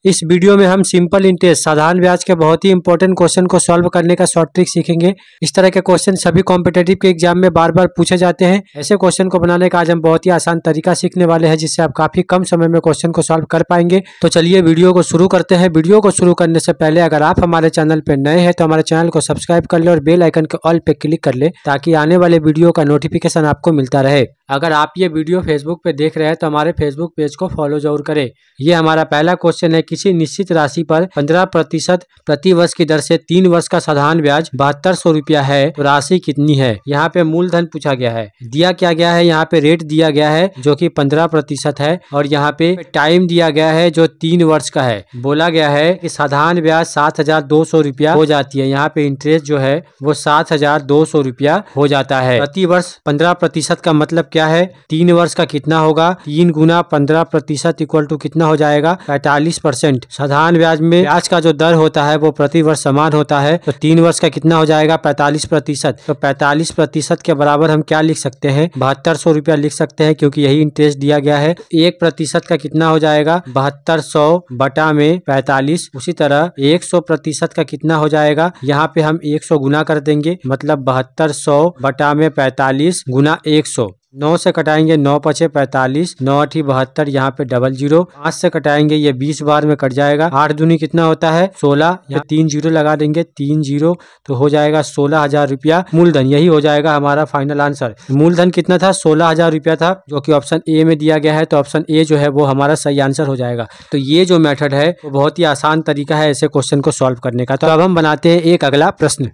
इस वीडियो में हम सिंपल इंटरेस्ट साधारण ब्याज के बहुत ही इंपॉर्टेंट क्वेश्चन को सॉल्व करने का शॉर्ट ट्रिक सीखेंगे। इस तरह के क्वेश्चन सभी कॉम्पिटेटिव के एग्जाम में बार बार पूछे जाते हैं। ऐसे क्वेश्चन को बनाने का आज हम बहुत ही आसान तरीका सीखने वाले हैं, जिससे आप काफी कम समय में क्वेश्चन को सॉल्व कर पाएंगे। तो चलिए वीडियो को शुरू करते हैं। वीडियो को शुरू करने से पहले अगर आप हमारे चैनल पर नए हैं तो हमारे चैनल को सब्सक्राइब कर ले और बेल आइकन के ऑल पे क्लिक कर ले, ताकि आने वाले वीडियो का नोटिफिकेशन आपको मिलता रहे। अगर आप ये वीडियो फेसबुक पे देख रहे हैं तो हमारे फेसबुक पेज को फॉलो जरूर करें। ये हमारा पहला क्वेश्चन है। किसी निश्चित राशि पर 15% प्रति वर्ष की दर से 3 वर्ष का साधारण ब्याज 7200 रुपया है, तो राशि कितनी है। यहाँ पे मूलधन पूछा गया है, दिया क्या गया है, यहाँ पे रेट दिया गया है जो कि 15% है, और यहाँ पे टाइम दिया गया है जो 3 वर्ष का है। बोला गया है कि साधारण ब्याज 7200 रुपया हो जाती है। यहाँ पे इंटरेस्ट जो है वो 7200 रुपया हो जाता है प्रति वर्ष। 15% का मतलब क्या है, 3 वर्ष का कितना होगा, 3 गुना 15% इक्वल टू कितना हो जाएगा, 45%। साधारण ब्याज में ब्याज का जो दर होता है वो प्रति वर्ष समान होता है, तो 3 वर्ष का कितना हो जाएगा, 45%। तो 45% के बराबर हम क्या लिख सकते हैं, 7200 रुपया लिख सकते हैं, क्योंकि यही इंटरेस्ट दिया गया है। 1% का कितना हो जाएगा, 7200 बटा में 45। उसी तरह 100% का कितना हो जाएगा, यहाँ पे हम 100 गुना कर देंगे, मतलब 7200 बटा में 45 गुना 100। 9 से कटाएंगे, 9 पचे 45, 9 8 72, यहाँ पे 00। 5 से कटाएंगे, ये 20 बार में कट जाएगा। 8 दूनी कितना होता है, 16। यहाँ 3 जीरो लगा देंगे, 3 जीरो, तो हो जाएगा 16,000 रुपया मूलधन। यही हो जाएगा हमारा फाइनल आंसर। मूलधन कितना था, 16,000 रुपया था, जो कि ऑप्शन ए में दिया गया है। तो ऑप्शन ए जो है वो हमारा सही आंसर हो जाएगा। तो ये जो मेथड है वो बहुत ही आसान तरीका है ऐसे क्वेश्चन को सॉल्व करने का। तो अब हम बनाते हैं एक अगला प्रश्न।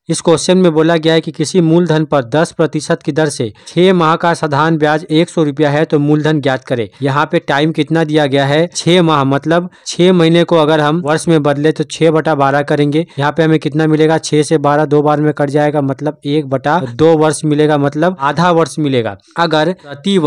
इस क्वेश्चन में बोला गया है कि किसी मूलधन पर 10% की दर से 6 माह का साधारण ब्याज 100 रुपया है, तो मूलधन ज्ञात करें। यहाँ पे टाइम कितना दिया गया है, 6 माह, मतलब 6 महीने को अगर हम वर्ष में बदले तो 6/12 करेंगे। यहाँ पे हमें कितना मिलेगा, 6 से 12 2 बार में कट जाएगा, मतलब 1/2 वर्ष मिलेगा, मतलब आधा वर्ष मिलेगा। अगर प्रति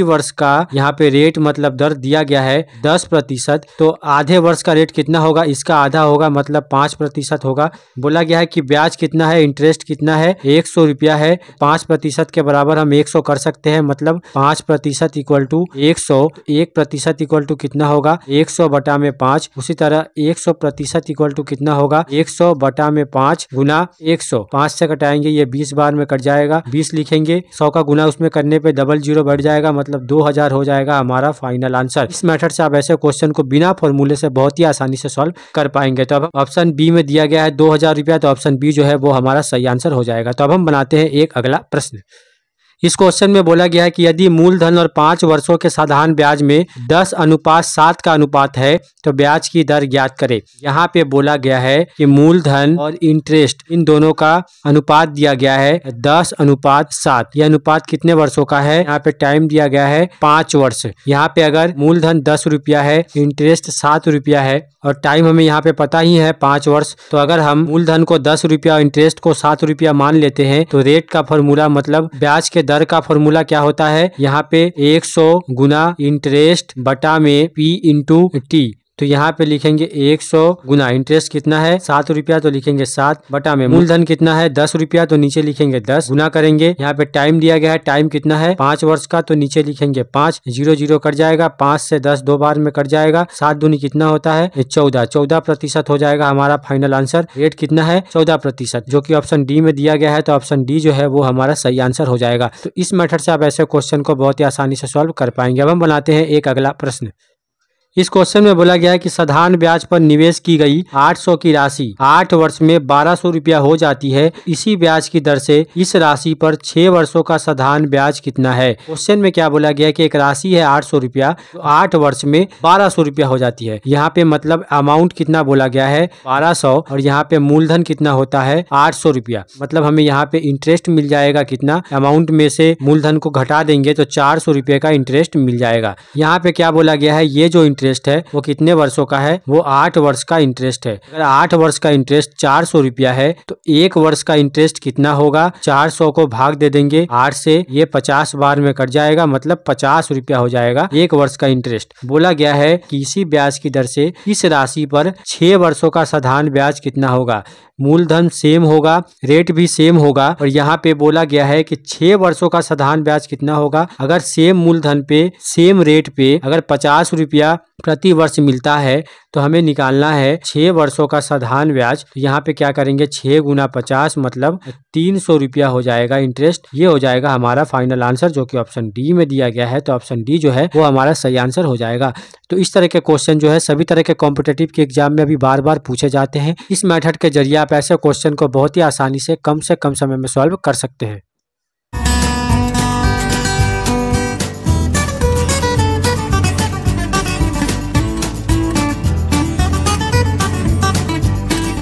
वर्ष का यहाँ पे रेट मतलब दर दिया गया है 10%, तो आधे वर्ष का रेट कितना होगा, इसका आधा होगा, मतलब 5% होगा। बोला गया है कि ब्याज कितना है, इंटरेस्ट कितना है, 100 रुपया है। 5% के बराबर हम 100 कर सकते हैं, मतलब 5% इक्वल टू 100। 1% इक्वल टू कितना होगा, 100 बटा में 5। उसी तरह 100% इक्वल टू कितना होगा, 100 बटा में 5 गुना 100। 5 से कटाएंगे, ये 20 बार में कट जाएगा, 20 लिखेंगे। 100 का गुना उसमें करने पे 00 बढ़ जाएगा, मतलब 2000 हो जाएगा हमारा फाइनल आंसर। इस मेथड से आप ऐसे क्वेश्चन को बिना फॉर्मूले से बहुत ही आसानी से सॉल्व कर पाएंगे। तो अब ऑप्शन बी में दिया गया है 2000 रुपया, तो ऑप्शन बी जो है वो हमारा सही आंसर हो जाएगा। तो अब हम बनाते हैं एक अगला प्रश्न। इस क्वेश्चन में बोला गया है कि यदि मूलधन और 5 वर्षों के साधारण ब्याज में 10:7 का अनुपात है, तो ब्याज की दर ज्ञात करें। यहाँ पे बोला गया है कि मूलधन और इंटरेस्ट इन दोनों का अनुपात दिया गया है 10:7। यह अनुपात कितने वर्षों का है, यहाँ पे टाइम दिया गया है 5 वर्ष। यहाँ पे अगर मूलधन 10 रुपया है, इंटरेस्ट 7 रुपया है, और टाइम हमें यहाँ पे पता ही है 5 वर्ष, तो अगर हम मूलधन को 10 रुपया और इंटरेस्ट को 7 रुपया मान लेते हैं, तो रेट का फॉर्मूला मतलब ब्याज के दर का फॉर्मूला क्या होता है, यहाँ पे 100 गुना इंटरेस्ट बटा में P इंटू टी। तो यहाँ पे लिखेंगे 100 गुना इंटरेस्ट कितना है 7 रुपया, तो लिखेंगे 7 बटा में मूलधन कितना है 10 रुपया, तो नीचे लिखेंगे 10 गुना करेंगे। यहाँ पे टाइम दिया गया है, टाइम कितना है 5 वर्ष का, तो नीचे लिखेंगे 5। 00 कट जाएगा, 5 से 10 2 बार में कट जाएगा। 7 दूनी कितना होता है 14। 14% हो जाएगा हमारा फाइनल आंसर। रेट कितना है 14%, जो कि ऑप्शन डी में दिया गया है। तो ऑप्शन डी जो है वो हमारा सही आंसर हो जाएगा। तो इस मेथड से आप ऐसे क्वेश्चन को बहुत ही आसानी से सॉल्व कर पाएंगे। अब हम बनाते हैं एक अगला प्रश्न। इस क्वेश्चन में बोला गया है कि साधारण ब्याज पर निवेश की गई 800 की राशि 8 वर्ष में 1200 रुपया हो जाती है। इसी ब्याज की दर से इस राशि पर 6 वर्षों का साधारण ब्याज कितना है। क्वेश्चन में क्या बोला गया है कि एक राशि है 800 रुपया, तो 8 वर्ष में 1200 रुपया हो जाती है। यहाँ पे मतलब अमाउंट कितना बोला गया है 1200, और यहाँ पे मूलधन कितना होता है 800 रुपया। मतलब हमें यहाँ पे इंटरेस्ट मिल जाएगा कितना, अमाउंट में से मूलधन को घटा देंगे तो 400 रुपये का इंटरेस्ट मिल जाएगा। यहाँ पे क्या बोला गया है, ये जो इंटरेस्ट है वो कितने वर्षों का है, वो 8 वर्ष का इंटरेस्ट है। अगर 8 वर्ष का इंटरेस्ट 400 रुपया है, तो 1 वर्ष का इंटरेस्ट कितना होगा, 400 को भाग दे देंगे 8 से, ये 50 बार में कट जाएगा, मतलब 50 रुपया हो जाएगा 1 वर्ष का इंटरेस्ट। बोला गया है कि इसी ब्याज की दर से इस राशि पर 6 वर्षों का साधारण ब्याज कितना होगा। मूलधन सेम होगा, रेट भी सेम होगा, और यहाँ पे बोला गया है कि 6 वर्षों का साधारण ब्याज कितना होगा। अगर सेम मूलधन पे सेम रेट पे अगर 50 रुपया प्रति वर्ष मिलता है, तो हमें निकालना है 6 वर्षों का साधारण ब्याज। तो यहाँ पे क्या करेंगे, 6 गुना 50 मतलब 300 रुपया हो जाएगा इंटरेस्ट। ये हो जाएगा हमारा फाइनल आंसर, जो कि ऑप्शन डी में दिया गया है। तो ऑप्शन डी जो है वो हमारा सही आंसर हो जाएगा। तो इस तरह के क्वेश्चन जो है सभी तरह के कॉम्पिटेटिव के एग्जाम में अभी बार बार पूछे जाते हैं। इस मेथड के जरिए आप ऐसे क्वेश्चन को बहुत ही आसानी से कम समय में सॉल्व कर सकते हैं।